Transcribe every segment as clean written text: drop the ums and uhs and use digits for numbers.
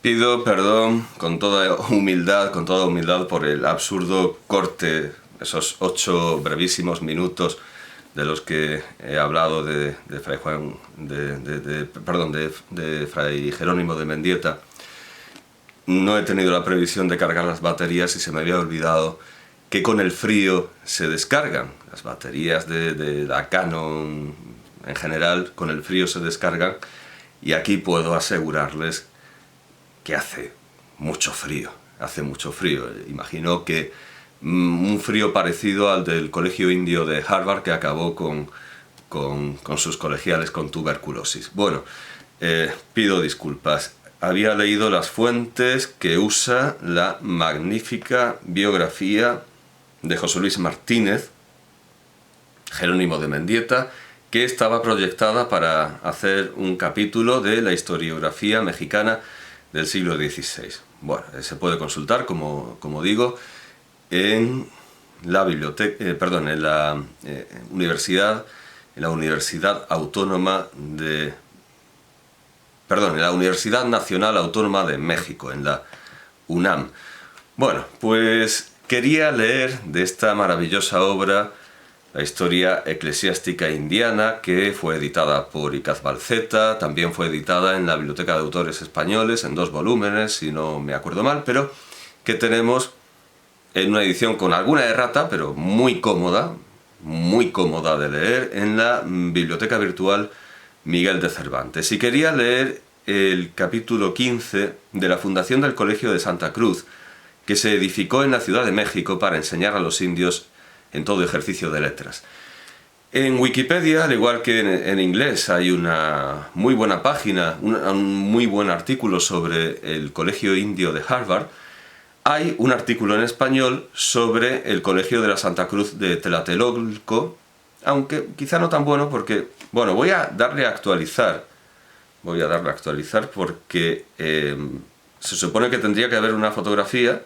Pido perdón con toda humildad por el absurdo corte, esos 8 brevísimos minutos de los que he hablado de Fray Juan, de Fray Jerónimo de Mendieta. No he tenido la previsión de cargar las baterías y se me había olvidado que con el frío se descargan. Las baterías de la Canon en general con el frío se descargan, y aquí puedo asegurarles que hace mucho frío. Imagino que un frío parecido al del colegio indio de Harvard, que acabó con sus colegiales con tuberculosis. Bueno, pido disculpas. Había leído las fuentes que usa la magnífica biografía de José Luis Martínez, Jerónimo de Mendieta, que estaba proyectada para hacer un capítulo de la historiografía mexicana del siglo XVI. Bueno, se puede consultar, como digo, en la biblioteca, en la Universidad Nacional Autónoma de México, en la UNAM. Bueno, pues quería leer de esta maravillosa obra, la historia eclesiástica indiana, que fue editada por Icaz Balceta, también fue editada en la Biblioteca de Autores Españoles en 2 volúmenes, si no me acuerdo mal, pero que tenemos en una edición con alguna errata, pero muy cómoda de leer, en la Biblioteca Virtual Miguel de Cervantes. Y quería leer el capítulo 15 de la fundación del Colegio de Santa Cruz, que se edificó en la Ciudad de México para enseñar a los indios en todo ejercicio de letras. En Wikipedia, al igual que en inglés, hay una muy buena página, un muy buen artículo sobre el Colegio Indio de Harvard. Hay un artículo en español sobre el Colegio de la Santa Cruz de Tlatelolco, aunque quizá no tan bueno porque, bueno, voy a darle a actualizar porque se supone que tendría que haber una fotografía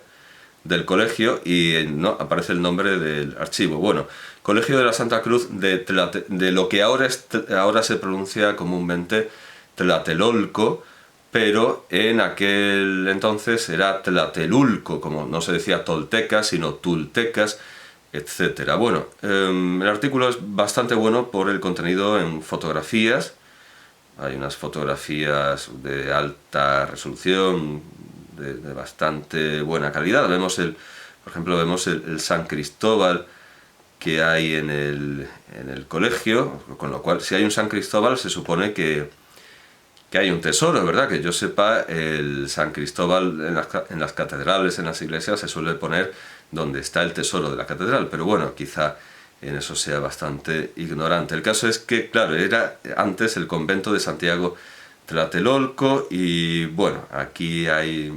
del colegio y no aparece el nombre del archivo. Bueno, Colegio de la Santa Cruz de lo que ahora se pronuncia comúnmente Tlatelolco, pero en aquel entonces era Tlatelulco, como no se decía toltecas, sino tultecas, etc. Bueno, el artículo es bastante bueno por el contenido en fotografías. Hay unas fotografías de alta resolución, de bastante buena calidad. Por ejemplo, vemos el San Cristóbal que hay en el colegio, con lo cual, si hay un San Cristóbal, se supone que hay un tesoro, ¿verdad? Que yo sepa, el San Cristóbal en las catedrales, en las iglesias, se suele poner donde está el tesoro de la catedral, pero bueno, quizá en eso sea bastante ignorante. El caso es que, claro, era antes el convento de Santiago Tlatelolco, y bueno, aquí hay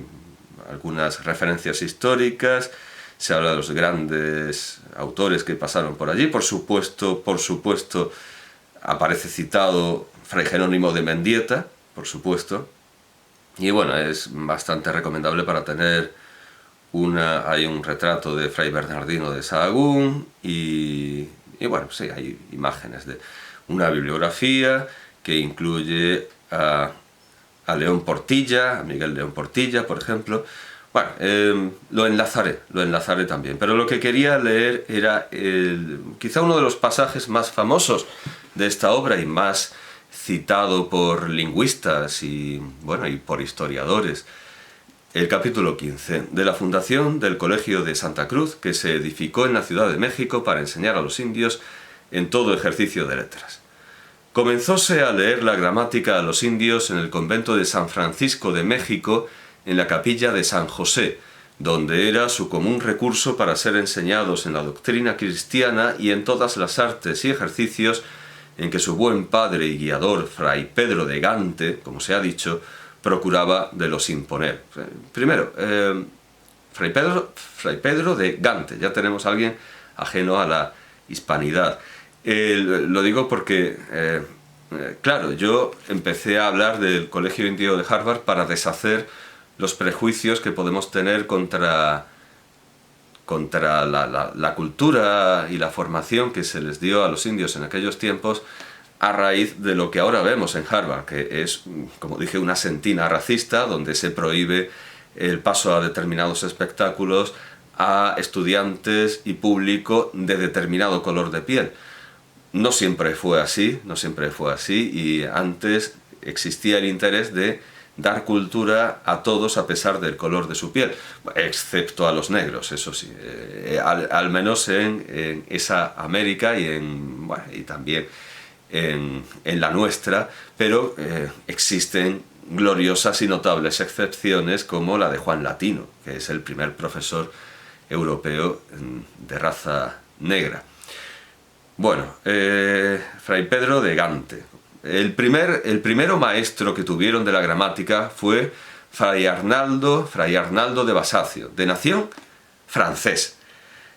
algunas referencias históricas, se habla de los grandes autores que pasaron por allí, por supuesto aparece citado Fray Jerónimo de Mendieta, por supuesto, y bueno, es bastante recomendable para tener hay un retrato de Fray Bernardino de Sahagún, y bueno, sí, hay imágenes de una bibliografía que incluye a León Portilla, a Miguel León Portilla, por ejemplo. Bueno, lo enlazaré también, pero lo que quería leer era quizá uno de los pasajes más famosos de esta obra y más citado por lingüistas y, bueno, y por historiadores. El capítulo 15 de la fundación del Colegio de Santa Cruz, que se edificó en la Ciudad de México para enseñar a los indios en todo ejercicio de letras. Comenzóse a leer la gramática a los indios en el convento de San Francisco de México, en la capilla de San José, donde era su común recurso para ser enseñados en la doctrina cristiana y en todas las artes y ejercicios en que su buen padre y guiador, Fray Pedro de Gante, como se ha dicho, procuraba de los imponer. Primero, Fray Pedro de Gante, ya tenemos a alguien ajeno a la hispanidad. Lo digo porque, claro, yo empecé a hablar del Colegio Indio de Harvard para deshacer los prejuicios que podemos tener contra la cultura y la formación que se les dio a los indios en aquellos tiempos a raíz de lo que ahora vemos en Harvard, que es, como dije, una sentina racista donde se prohíbe el paso a determinados espectáculos a estudiantes y público de determinado color de piel. No siempre fue así, no siempre fue así, y antes existía el interés de dar cultura a todos a pesar del color de su piel, excepto a los negros, eso sí, al menos en esa América y también en la nuestra, pero existen gloriosas y notables excepciones como la de Juan Latino, que es el primer profesor europeo de raza negra. Bueno, Fray Pedro de Gante. El primero maestro que tuvieron de la gramática fue Fray Arnaldo de Basacio, de nación francés,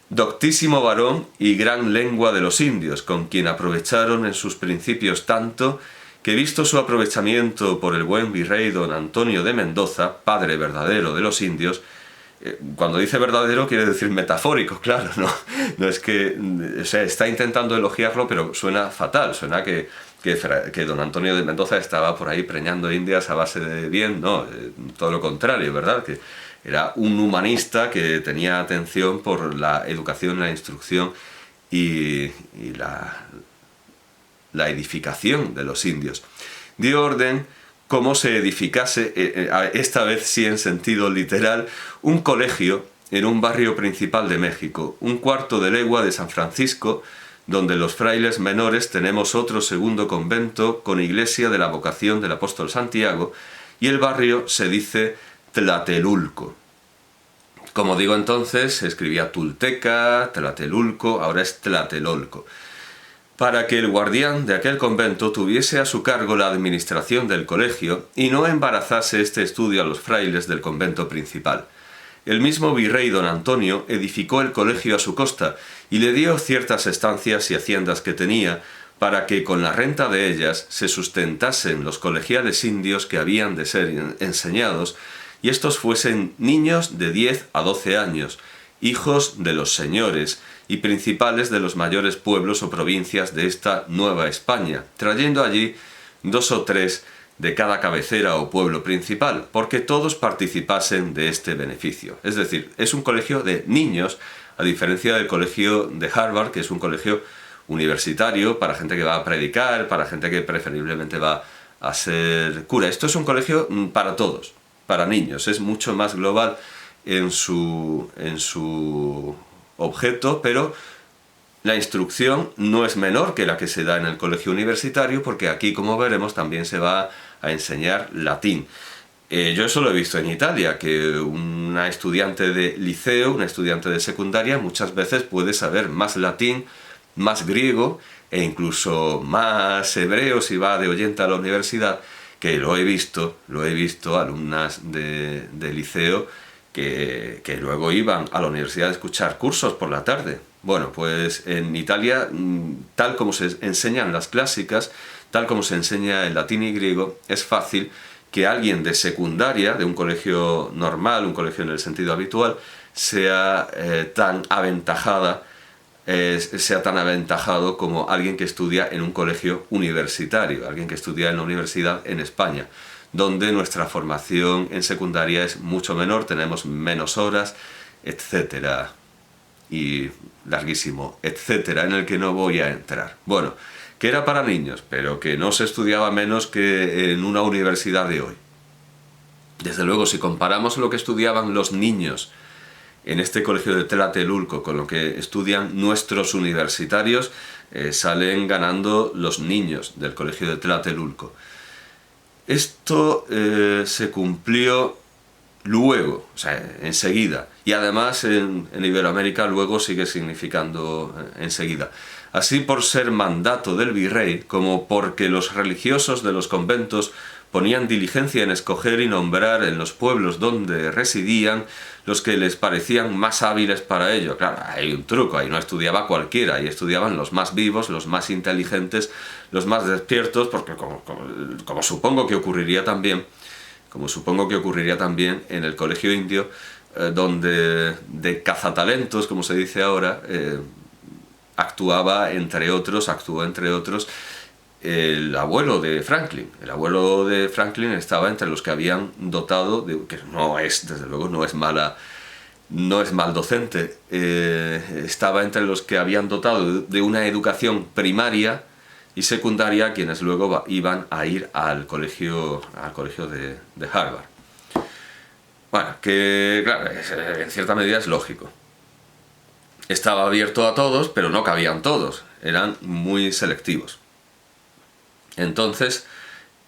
doctísimo varón y gran lengua de los indios, con quien aprovecharon en sus principios tanto que, visto su aprovechamiento por el buen virrey don Antonio de Mendoza, padre verdadero de los indios, cuando dice verdadero quiere decir metafórico, claro, no es que, o sea, está intentando elogiarlo, pero suena fatal, suena que don Antonio de Mendoza estaba por ahí preñando indias a base de bien, no, todo lo contrario, ¿verdad? Que era un humanista que tenía atención por la educación, la instrucción y la edificación de los indios. Dio orden cómo se edificase, esta vez sí en sentido literal, un colegio en un barrio principal de México, un cuarto de legua de San Francisco, donde los frailes menores tenemos otro segundo convento con iglesia de la vocación del apóstol Santiago, y el barrio se dice Tlatelulco. Como digo entonces, se escribía Tulteca, Tlatelulco, ahora es Tlatelolco. Para que el guardián de aquel convento tuviese a su cargo la administración del colegio y no embarazase este estudio a los frailes del convento principal. El mismo virrey don Antonio edificó el colegio a su costa y le dio ciertas estancias y haciendas que tenía para que con la renta de ellas se sustentasen los colegiales indios que habían de ser enseñados, y estos fuesen niños de 10 a 12 años, hijos de los señores y principales de los mayores pueblos o provincias de esta Nueva España, trayendo allí 2 o 3 de cada cabecera o pueblo principal, porque todos participasen de este beneficio. Es decir, es un colegio de niños, a diferencia del colegio de Harvard, que es un colegio universitario para gente que va a predicar, para gente que preferiblemente va a ser cura. Esto es un colegio para todos, para niños, es mucho más global en su objeto, pero la instrucción no es menor que la que se da en el colegio universitario, porque aquí, como veremos, también se va a enseñar latín. Yo eso lo he visto en Italia, que una estudiante de liceo, una estudiante de secundaria, muchas veces puede saber más latín, más griego e incluso más hebreo si va de oyente a la universidad, que lo he visto alumnas de liceo que luego iban a la universidad a escuchar cursos por la tarde. Bueno, pues en Italia, tal como se enseñan las clásicas, tal como se enseña el latín y griego, es fácil que alguien de secundaria, de un colegio normal, un colegio en el sentido habitual, sea tan aventajado como alguien que estudia en un colegio universitario, alguien que estudia en la universidad en España, donde nuestra formación en secundaria es mucho menor, tenemos menos horas, etcétera, y larguísimo, etcétera, en el que no voy a entrar. Bueno, que era para niños, pero que no se estudiaba menos que en una universidad de hoy. Desde luego, si comparamos lo que estudiaban los niños en este colegio de Tlatelulco con lo que estudian nuestros universitarios, salen ganando los niños del colegio de Tlatelulco. Esto se cumplió luego, o sea, enseguida, y además en Iberoamérica luego sigue significando enseguida. Así, por ser mandato del virrey, como porque los religiosos de los conventos ponían diligencia en escoger y nombrar en los pueblos donde residían los que les parecían más hábiles para ello. Claro, hay un truco, ahí no estudiaba cualquiera, ahí estudiaban los más vivos, los más inteligentes, los más despiertos, porque como supongo que ocurriría también en el colegio indio, donde de cazatalentos, como se dice ahora, actuó entre otros el abuelo de Franklin. El abuelo de Franklin estaba entre los que habían dotado, que no es, desde luego, no es mal docente, estaba entre los que habían dotado de una educación primaria y secundaria, quienes luego iban a ir al colegio de Harvard. Bueno, que claro, en cierta medida es lógico. Estaba abierto a todos, pero no cabían todos, eran muy selectivos. Entonces,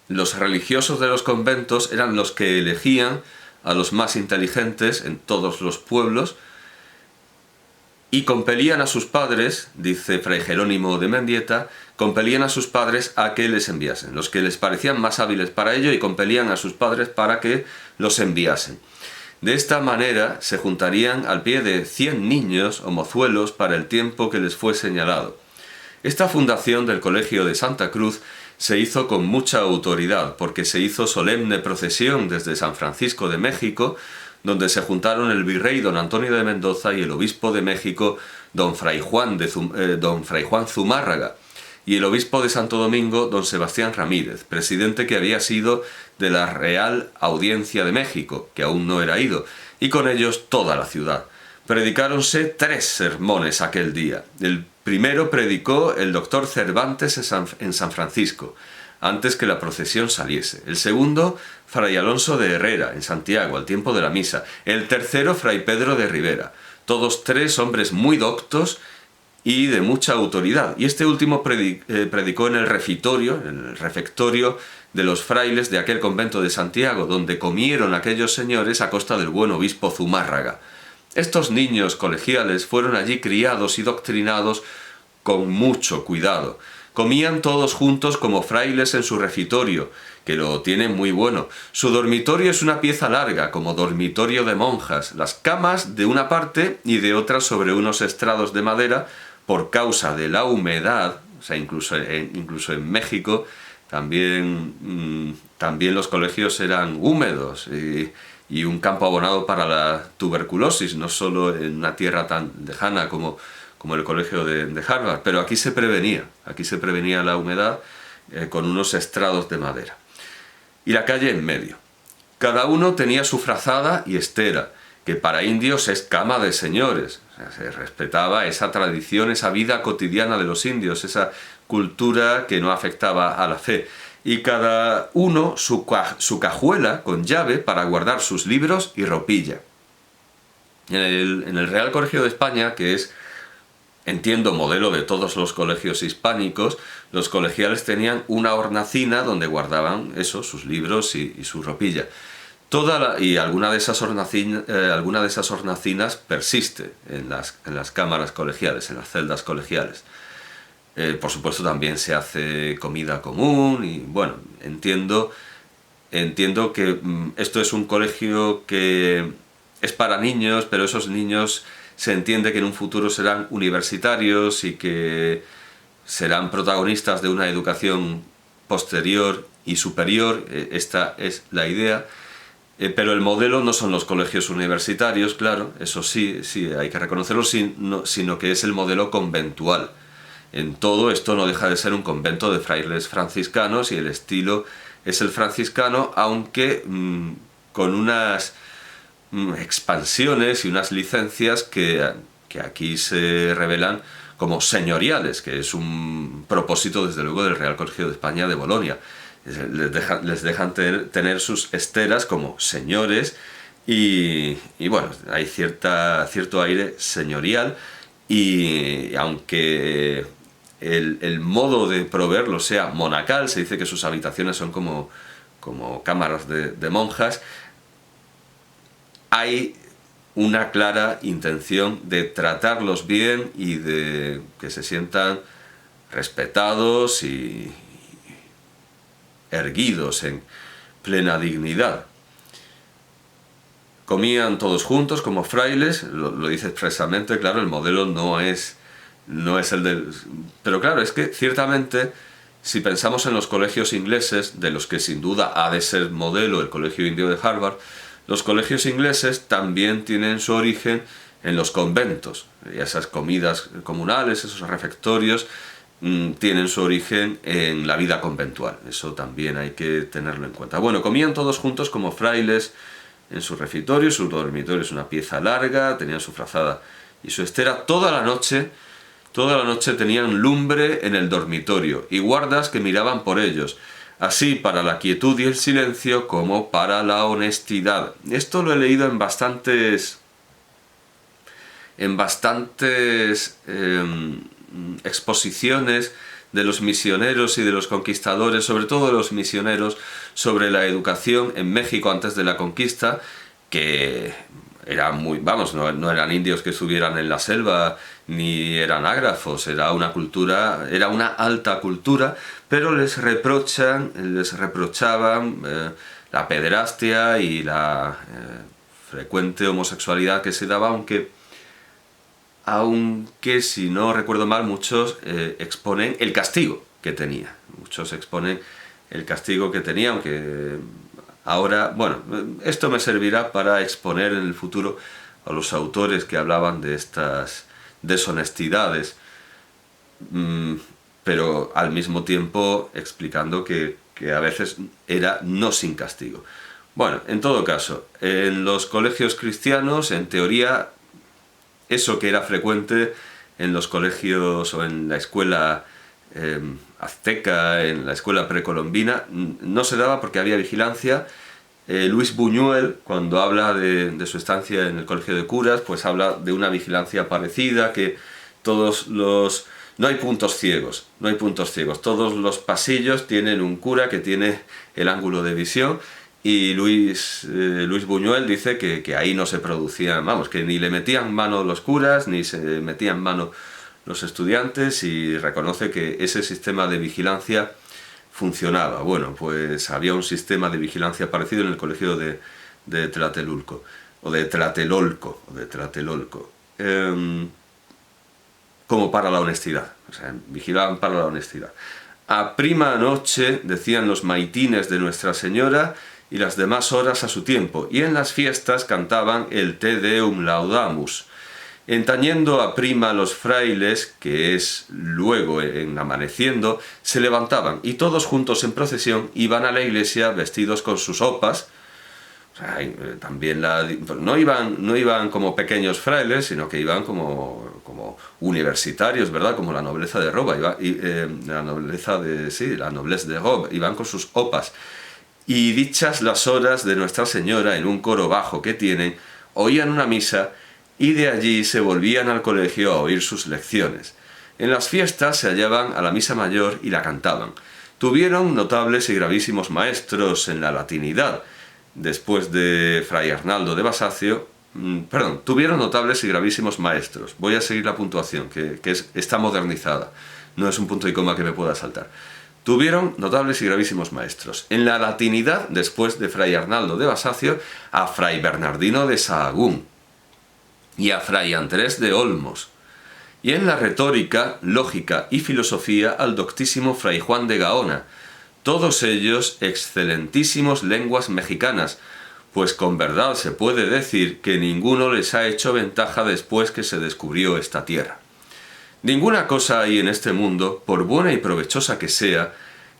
los religiosos de los conventos eran los que elegían a los más inteligentes en todos los pueblos y compelían a sus padres, dice Fray Jerónimo de Mendieta, compelían a sus padres a que les enviasen, los que les parecían más hábiles para ello, y compelían a sus padres para que los enviasen. De esta manera se juntarían al pie de 100 niños o mozuelos para el tiempo que les fue señalado. Esta fundación del Colegio de Santa Cruz se hizo con mucha autoridad, porque se hizo solemne procesión desde San Francisco de México, donde se juntaron el virrey don Antonio de Mendoza y el obispo de México don Fray Juan Zumárraga, y el obispo de Santo Domingo don Sebastián Ramírez, presidente que había sido de la Real Audiencia de México, que aún no era ido, y con ellos toda la ciudad. Predicáronse 3 sermones aquel día. El primero predicó el doctor Cervantes en San Francisco, antes que la procesión saliese. El segundo, Fray Alonso de Herrera, en Santiago, al tiempo de la misa. El tercero, Fray Pedro de Rivera. Todos 3 hombres muy doctos y de mucha autoridad. Y este último predicó en el refectorio de los frailes de aquel convento de Santiago, donde comieron aquellos señores a costa del buen obispo Zumárraga. Estos niños colegiales fueron allí criados y doctrinados con mucho cuidado. Comían todos juntos como frailes en su refitorio, que lo tienen muy bueno. Su dormitorio es una pieza larga, como dormitorio de monjas. Las camas de una parte y de otra sobre unos estrados de madera, por causa de la humedad. O sea, incluso en México también los colegios eran húmedos y un campo abonado para la tuberculosis, no solo en una tierra tan lejana como el colegio de Harvard, pero aquí se prevenía la humedad con unos estrados de madera. Y la calle en medio. Cada uno tenía su frazada y estera, que para indios es cama de señores. O sea, se respetaba esa tradición, esa vida cotidiana de los indios, esa cultura que no afectaba a la fe. Y cada uno su cajuela con llave para guardar sus libros y ropilla. En el Real Colegio de España, que es, entiendo, modelo de todos los colegios hispánicos, los colegiales tenían una hornacina donde guardaban sus libros y su ropilla. Y alguna de esas hornacinas persiste en las cámaras colegiales, en las celdas colegiales. Por supuesto también se hace comida común y bueno, entiendo que esto es un colegio que es para niños, pero esos niños se entiende que en un futuro serán universitarios y que serán protagonistas de una educación posterior y superior. Esta es la idea. Pero el modelo no son los colegios universitarios, claro, eso sí hay que reconocerlo, sino que es el modelo conventual. En todo esto no deja de ser un convento de frailes franciscanos y el estilo es el franciscano, aunque con unas expansiones y unas licencias que aquí se revelan como señoriales, que es un propósito desde luego del Real Colegio de España de Bolonia. Les dejan tener sus esteras como señores y bueno, hay cierto aire señorial, y aunque el modo de proveerlo sea monacal, se dice que sus habitaciones son como cámaras de monjas, hay una clara intención de tratarlos bien y de que se sientan respetados y erguidos en plena dignidad. Comían todos juntos como frailes, lo dice expresamente, claro, el modelo no es el del... Pero claro, es que ciertamente, si pensamos en los colegios ingleses, de los que sin duda ha de ser modelo el colegio indio de Harvard, los colegios ingleses también tienen su origen en los conventos, y esas comidas comunales, esos refectorios, tienen su origen en la vida conventual. Eso también hay que tenerlo en cuenta. Bueno, comían todos juntos como frailes en su refectorio. Su dormitorio es una pieza larga, tenían su frazada y su estera. Toda la noche tenían lumbre en el dormitorio y guardas que miraban por ellos, así para la quietud y el silencio como para la honestidad. Esto lo he leído en bastantes exposiciones de los misioneros y de los conquistadores, sobre todo de los misioneros, sobre la educación en México antes de la conquista, que eran no eran indios que estuvieran en la selva, ni eran ágrafos, era una cultura, era una alta cultura, pero les reprochaban la pederastia y la frecuente homosexualidad que se daba, aunque si no recuerdo mal, muchos exponen el castigo que tenía. Muchos exponen el castigo que tenía, aunque ahora, bueno, esto me servirá para exponer en el futuro a los autores que hablaban de estas deshonestidades, pero al mismo tiempo explicando que a veces era no sin castigo. Bueno, en todo caso, en los colegios cristianos, en teoría, eso que era frecuente en los colegios o en la escuela azteca, en la escuela precolombina, no se daba porque había vigilancia. Luis Buñuel, cuando habla de su estancia en el colegio de curas, pues habla de una vigilancia parecida, que no hay puntos ciegos, todos los pasillos tienen un cura que tiene el ángulo de visión, y Luis Buñuel dice que ahí no se producían, que ni le metían mano los curas, ni se metían mano los estudiantes, y reconoce que ese sistema de vigilancia funcionaba. Bueno, pues había un sistema de vigilancia parecido en el colegio de Tlatelolco, como para la honestidad, o sea, vigilaban para la honestidad. A prima noche decían los maitines de Nuestra Señora y las demás horas a su tiempo, y en las fiestas cantaban el Te Deum Laudamus. Entañendo a prima los frailes, que es luego en amaneciendo, se levantaban y todos juntos en procesión iban a la iglesia vestidos con sus opas. O sea, también no iban como pequeños frailes, sino que iban como universitarios, ¿verdad? Como la nobleza de Roma, la noblesse de Roma, iban con sus opas. Y dichas las horas de Nuestra Señora, en un coro bajo que tienen, oían una misa y de allí se volvían al colegio a oír sus lecciones. En las fiestas se hallaban a la misa mayor y la cantaban. Tuvieron notables y gravísimos maestros en la latinidad, después de Fray Arnaldo de Basacio. Tuvieron notables y gravísimos maestros. Voy a seguir la puntuación, que está modernizada. No es un punto y coma que me pueda saltar. Tuvieron notables y gravísimos maestros. En la latinidad, después de Fray Arnaldo de Basacio, a Fray Bernardino de Sahagún y a Fray Andrés de Olmos. Y en la retórica, lógica y filosofía al doctísimo Fray Juan de Gaona. Todos ellos excelentísimos lenguas mexicanas, pues con verdad se puede decir que ninguno les ha hecho ventaja después que se descubrió esta tierra. Ninguna cosa hay en este mundo, por buena y provechosa que sea,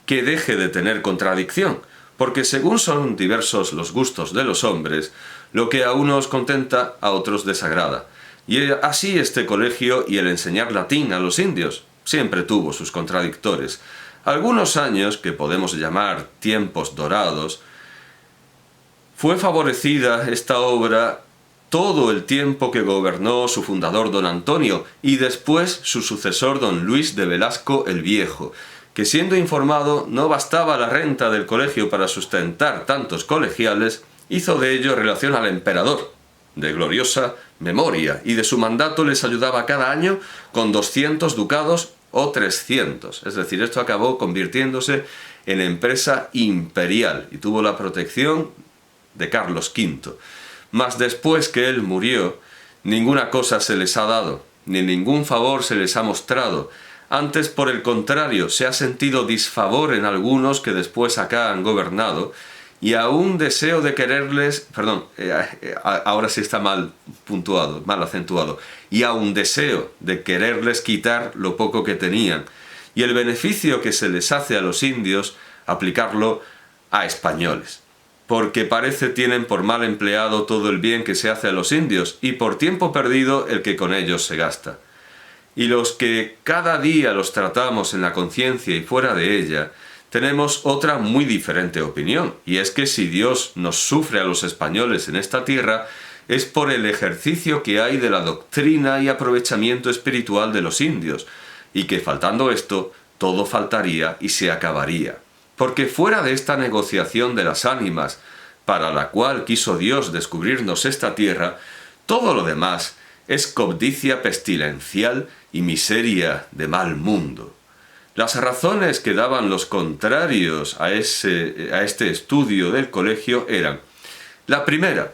que deje de tener contradicción, porque según son diversos los gustos de los hombres, lo que a unos contenta, a otros desagrada. Y así este colegio y el enseñar latín a los indios siempre tuvo sus contradictores. Algunos años, que podemos llamar tiempos dorados, fue favorecida esta obra todo el tiempo que gobernó su fundador don Antonio y después su sucesor don Luis de Velasco el Viejo, que siendo informado no bastaba la renta del colegio para sustentar tantos colegiales, hizo de ello relación al emperador, de gloriosa memoria, y de su mandato les ayudaba cada año con 200 ducados o 300. Es decir, esto acabó convirtiéndose en empresa imperial y tuvo la protección de Carlos V. Mas después que él murió, ninguna cosa se les ha dado, ni ningún favor se les ha mostrado. Antes, por el contrario, se ha sentido disfavor en algunos que después acá han gobernado, y aún deseo de quererles, ahora sí está mal puntuado, mal acentuado, y aún deseo de quererles quitar lo poco que tenían, y el beneficio que se les hace a los indios aplicarlo a españoles, porque parece tienen por mal empleado todo el bien que se hace a los indios y por tiempo perdido el que con ellos se gasta. Y los que cada día los tratamos en la conciencia y fuera de ella, tenemos otra muy diferente opinión, y es que si Dios nos sufre a los españoles en esta tierra, es por el ejercicio que hay de la doctrina y aprovechamiento espiritual de los indios, y que faltando esto, todo faltaría y se acabaría. Porque fuera de esta negociación de las ánimas, para la cual quiso Dios descubrirnos esta tierra, todo lo demás es codicia pestilencial y miseria de mal mundo. Las razones que daban los contrarios a este estudio del colegio eran: la primera,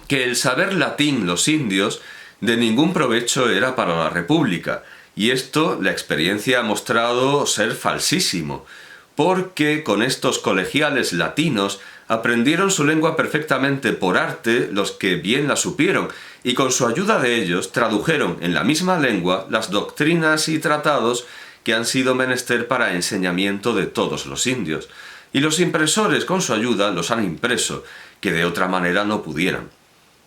que el saber latín los indios de ningún provecho era para la República, y esto la experiencia ha mostrado ser falsísimo, porque con estos colegiales latinos aprendieron su lengua perfectamente por arte los que bien la supieron, y con su ayuda de ellos tradujeron en la misma lengua las doctrinas y tratados que han sido menester para enseñamiento de todos los indios, y los impresores con su ayuda los han impreso, que de otra manera no pudieran.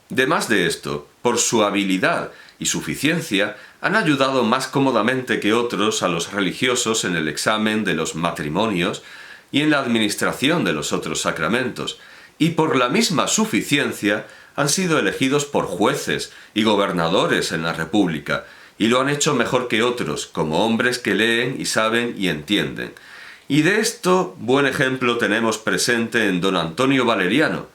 Demás de esto, por su habilidad y suficiencia, han ayudado más cómodamente que otros a los religiosos en el examen de los matrimonios y en la administración de los otros sacramentos, y por la misma suficiencia han sido elegidos por jueces y gobernadores en la República, y lo han hecho mejor que otros, como hombres que leen y saben y entienden. Y de esto buen ejemplo tenemos presente en don Antonio Valeriano,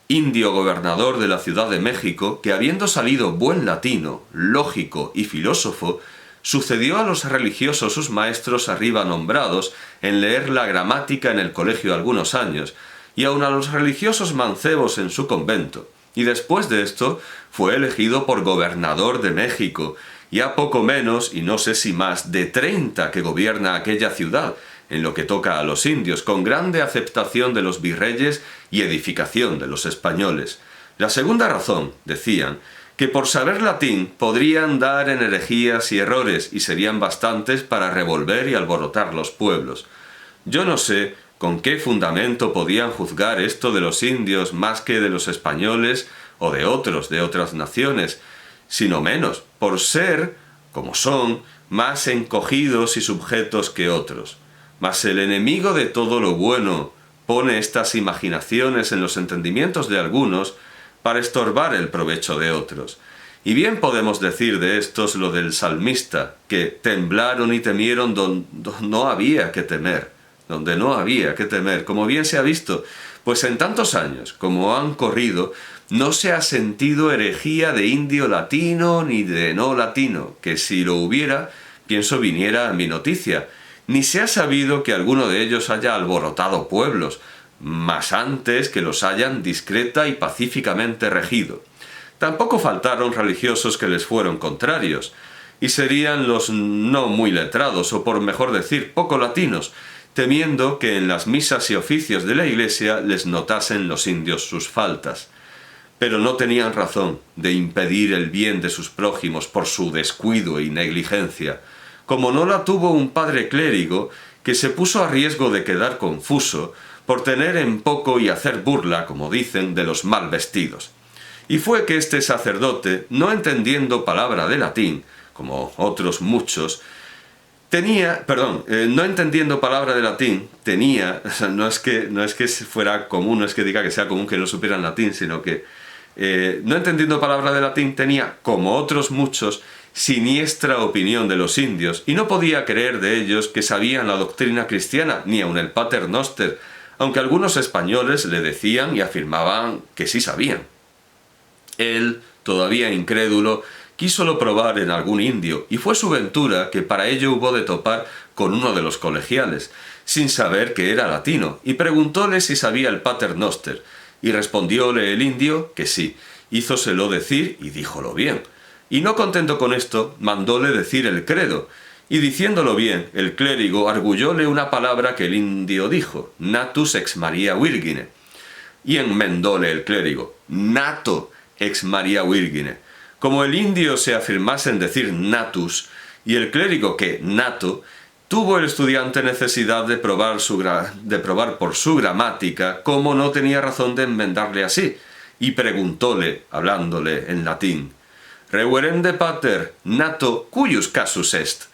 indio gobernador de la Ciudad de México, que habiendo salido buen latino, lógico y filósofo, sucedió a los religiosos sus maestros arriba nombrados en leer la gramática en el colegio algunos años, y aun a los religiosos mancebos en su convento, y después de esto fue elegido por gobernador de México, y a poco menos, y no sé si más, de 30 que gobierna aquella ciudad, en lo que toca a los indios, con grande aceptación de los virreyes y edificación de los españoles. La segunda razón, decían, que por saber latín podrían dar en herejías y errores, y serían bastantes para revolver y alborotar los pueblos. Yo no sé con qué fundamento podían juzgar esto de los indios más que de los españoles o de otras naciones, sino menos, por ser, como son, más encogidos y subjetos que otros. Mas el enemigo de todo lo bueno pone estas imaginaciones en los entendimientos de algunos para estorbar el provecho de otros. Y bien podemos decir de estos lo del salmista, que temblaron y temieron donde no había que temer, como bien se ha visto, pues en tantos años como han corrido, no se ha sentido herejía de indio latino ni de no latino, que si lo hubiera, pienso viniera a mi noticia, ni se ha sabido que alguno de ellos haya alborotado pueblos, mas antes que los hayan discreta y pacíficamente regido. Tampoco faltaron religiosos que les fueron contrarios, y serían los no muy letrados, o por mejor decir, poco latinos, temiendo que en las misas y oficios de la Iglesia les notasen los indios sus faltas. Pero no tenían razón de impedir el bien de sus prójimos por su descuido y negligencia, como no la tuvo un padre clérigo que se puso a riesgo de quedar confuso por tener en poco y hacer burla, como dicen, de los mal vestidos. Y fue que este sacerdote, no entendiendo palabra de latín, como otros muchos, no entendiendo palabra de latín, o sea, no es que fuera común, no es que diga que sea común que no supieran latín, sino que no entendiendo palabra de latín tenía, como otros muchos, siniestra opinión de los indios, y no podía creer de ellos que sabían la doctrina cristiana, ni aun el Pater Noster, aunque algunos españoles le decían y afirmaban que sí sabían. Él, todavía incrédulo, quísolo probar en algún indio, y fue su ventura que para ello hubo de topar con uno de los colegiales, sin saber que era latino, y preguntóle si sabía el Pater Noster, y respondióle el indio que sí, hízoselo decir y díjolo bien. Y no contento con esto, mandóle decir el credo, y diciéndolo bien, el clérigo arguyóle una palabra que el indio dijo, natus ex Maria Virgine. Y enmendóle el clérigo, nato ex Maria Virgine. Como el indio se afirmase en decir natus, y el clérigo que nato, tuvo el estudiante necesidad de probar por su gramática cómo no tenía razón de enmendarle así, y preguntóle, hablándole en latín, «Reverende pater, nato cuyus casus est».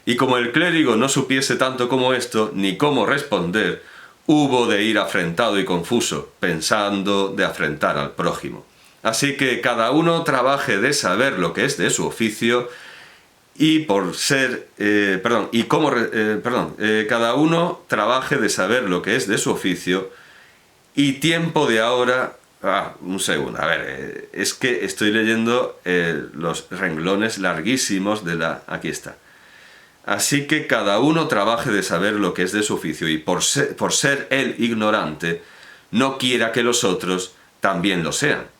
Y como el clérigo no supiese tanto como esto, ni cómo responder, hubo de ir afrentado y confuso, pensando de afrentar al prójimo. Así que cada uno trabaje de saber lo que es de su oficio, cada uno trabaje de saber lo que es de su oficio, y tiempo de ahora... un segundo, a ver, es que estoy leyendo los renglones larguísimos de la... Aquí está. Así que cada uno trabaje de saber lo que es de su oficio, y por ser él ignorante, no quiera que los otros también lo sean.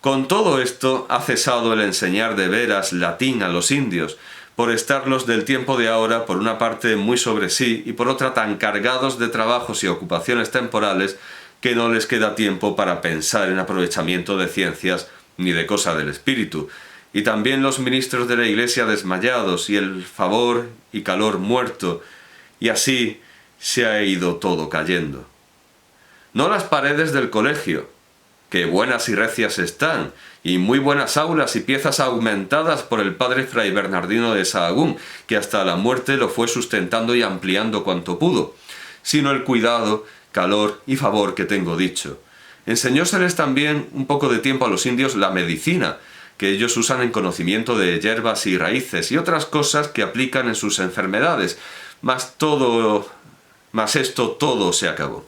Con todo esto ha cesado el enseñar de veras latín a los indios, por estarlos del tiempo de ahora, por una parte muy sobre sí, y por otra tan cargados de trabajos y ocupaciones temporales, que no les queda tiempo para pensar en aprovechamiento de ciencias ni de cosa del espíritu. Y también los ministros de la Iglesia desmayados, y el favor y calor muerto, y así se ha ido todo cayendo. No las paredes del colegio, que buenas y recias están, y muy buenas aulas y piezas aumentadas por el padre Fray Bernardino de Sahagún, que hasta la muerte lo fue sustentando y ampliando cuanto pudo, sino el cuidado, calor y favor que tengo dicho. Enseñóseles también un poco de tiempo a los indios la medicina, que ellos usan en conocimiento de hierbas y raíces y otras cosas que aplican en sus enfermedades, mas esto todo se acabó.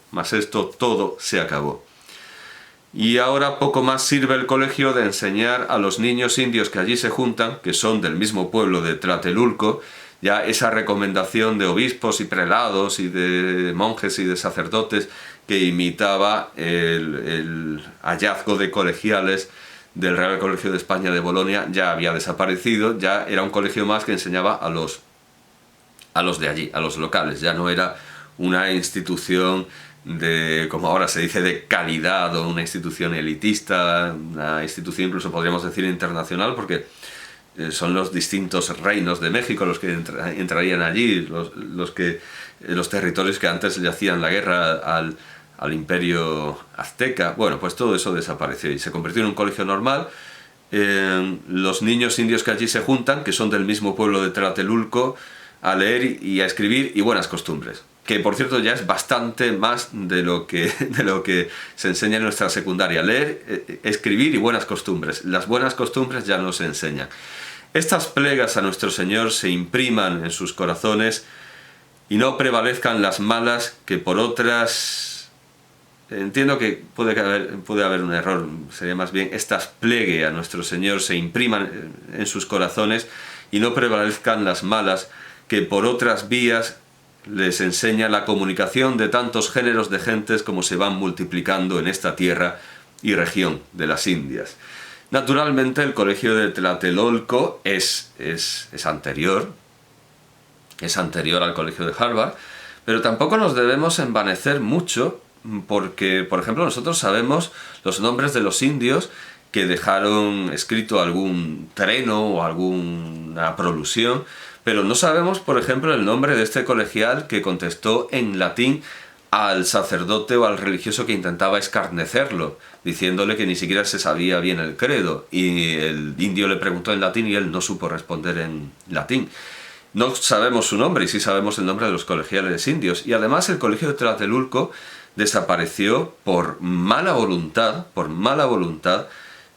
Y ahora poco más sirve el colegio de enseñar a los niños indios que allí se juntan, que son del mismo pueblo de Tlatelulco, ya esa recomendación de obispos y prelados y de monjes y de sacerdotes que imitaba el hallazgo de colegiales del Real Colegio de España de Bolonia, ya había desaparecido, ya era un colegio más que enseñaba a los de allí, a los locales, ya no era una institución de, como ahora se dice, de calidad, o una institución elitista, una institución incluso podríamos decir internacional, porque son los distintos reinos de México los que entrarían allí, los territorios que antes le hacían la guerra al imperio azteca. Bueno, pues todo eso desapareció y se convirtió en un colegio normal. Los niños indios que allí se juntan, que son del mismo pueblo de Tlatelulco, a leer y a escribir y buenas costumbres, que por cierto ya es bastante más de lo que se enseña en nuestra secundaria. Leer, escribir y buenas costumbres. Las buenas costumbres ya no se enseñan. Estas plegas a nuestro Señor se impriman en sus corazones y no prevalezcan las malas, que por otras... Entiendo que puede haber un error, sería más bien estas plegue a nuestro Señor se impriman en sus corazones y no prevalezcan las malas, que por otras vías les enseña la comunicación de tantos géneros de gentes como se van multiplicando en esta tierra y región de las Indias. Naturalmente el colegio de Tlatelolco es anterior al colegio de Harvard, pero tampoco nos debemos envanecer mucho, porque, por ejemplo, nosotros sabemos los nombres de los indios que dejaron escrito algún treno o alguna prolusión, pero no sabemos, por ejemplo, el nombre de este colegial que contestó en latín al sacerdote o al religioso que intentaba escarnecerlo, diciéndole que ni siquiera se sabía bien el credo, y el indio le preguntó en latín y él no supo responder en latín. No sabemos su nombre y sí sabemos el nombre de los colegiales indios, y además el colegio de Tlatelulco desapareció por mala voluntad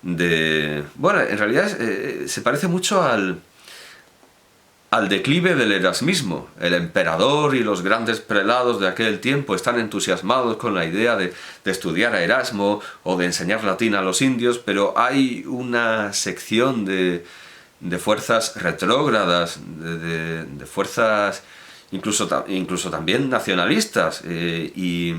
de... Bueno, en realidad se parece mucho al declive del erasmismo. El emperador y los grandes prelados de aquel tiempo están entusiasmados con la idea de estudiar a Erasmo o de enseñar latín a los indios, pero hay una sección de fuerzas retrógradas, de fuerzas incluso también nacionalistas y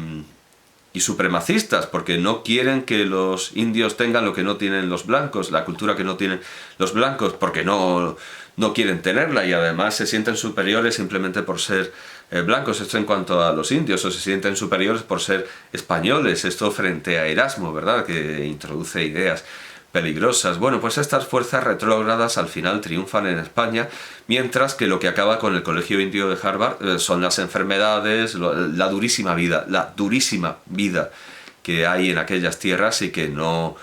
supremacistas, porque no quieren que los indios tengan lo que no tienen los blancos, la cultura que no tienen los blancos, porque no quieren tenerla, y además se sienten superiores simplemente por ser blancos. Esto en cuanto a los indios, o se sienten superiores por ser españoles, esto frente a Erasmo, ¿verdad?, que introduce ideas. peligrosas. Bueno, pues estas fuerzas retrógradas al final triunfan en España, mientras que lo que acaba con el Colegio Indio de Harvard son las enfermedades, la durísima vida que hay en aquellas tierras y que no